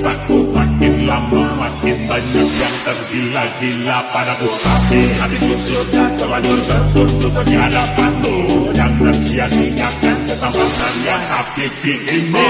rasaku makin lama makin banyak yang tergila-gila padaku. Tapi hatiku sudah terlanjur tertutup di hadapanmu. Jangan sia-siakan kesempatan yang hakiki ini.